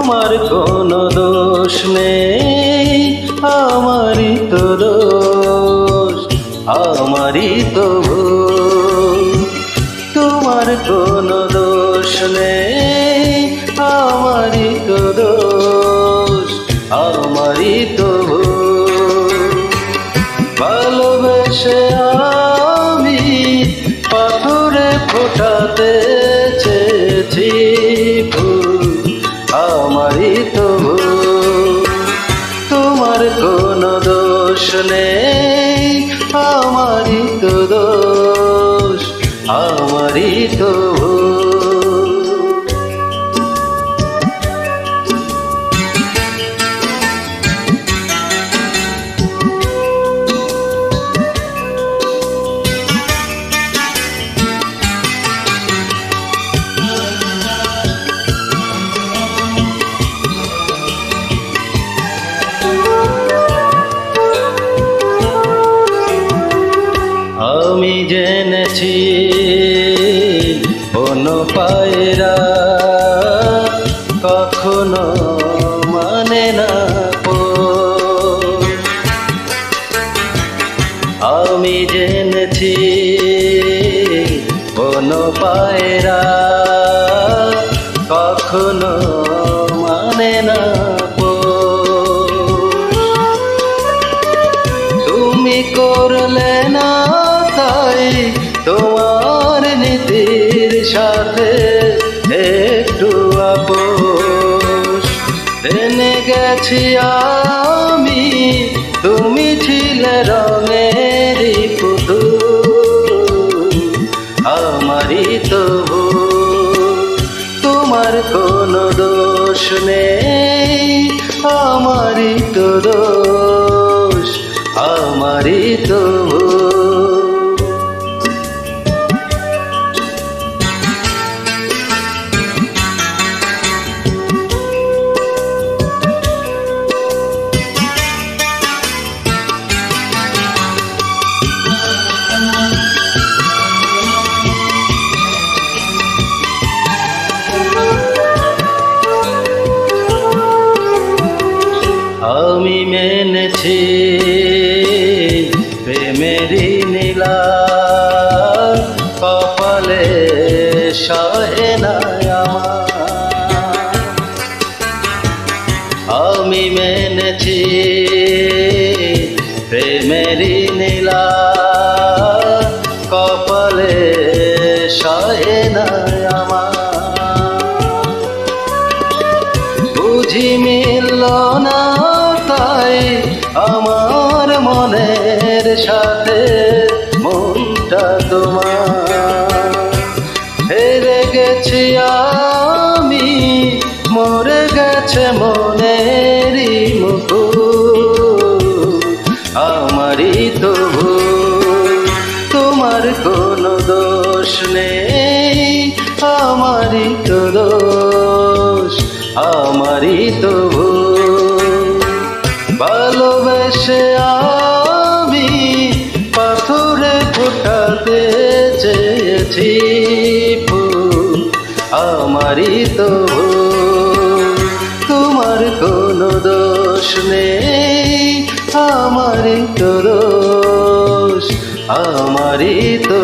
তোমার কোনো দোষ নেই, আমারই তো দোষ, আমারই তো ভুল। তোমার কোনো দোষ নেই, আমারই তো দোষ, আমারই তো ভুল। ভালোবেসে আমি পাথরে ফোটাতে চেয়েছি ফুল, আমারই তো ভুল। তোমার কোনো দোষ নেই, আমারই তো দোষ, আমারই তো ভুল। আমি জেনেছি কোনো পায়রা কখনো মানে না পোষ। আমি জেনেছি কোনো পায়রা কখনো মানে না পোষ। তুমি করলে না তাই তোমার নীতির সাথে একটু আপোষ। জেনে গেছি আমি তুমি ছিলে রঙেরই পুতুল, আমারই তো ভুল। তোমার কোনো দোষ নেই, আমারই তো দোষ, আমারই তো ভুল। আমি মেনেছি প্রেমেরই নীলা কপালে সহে না আমার। আমি মেনেছি প্রেমেরই নীলা কপালে সহে না আমার। বুঝি মিলল না তাই আমার মনের সাথে মনটা তোমার। হেরে গেছি আমি, মরে গেছে মনেরই মুকুল, আমারই তো ভুল। তোমার কোনো দোষ নেই, আমারই তো দোষ, আমারই তো ভুল। ভালোবেসে আমি পাথরে ফোটাতে চেয়েছি ফুল, আমারই তো ভুল। তোমার কোনো দোষ নেই, আমারই তো দোষ, আমারই তো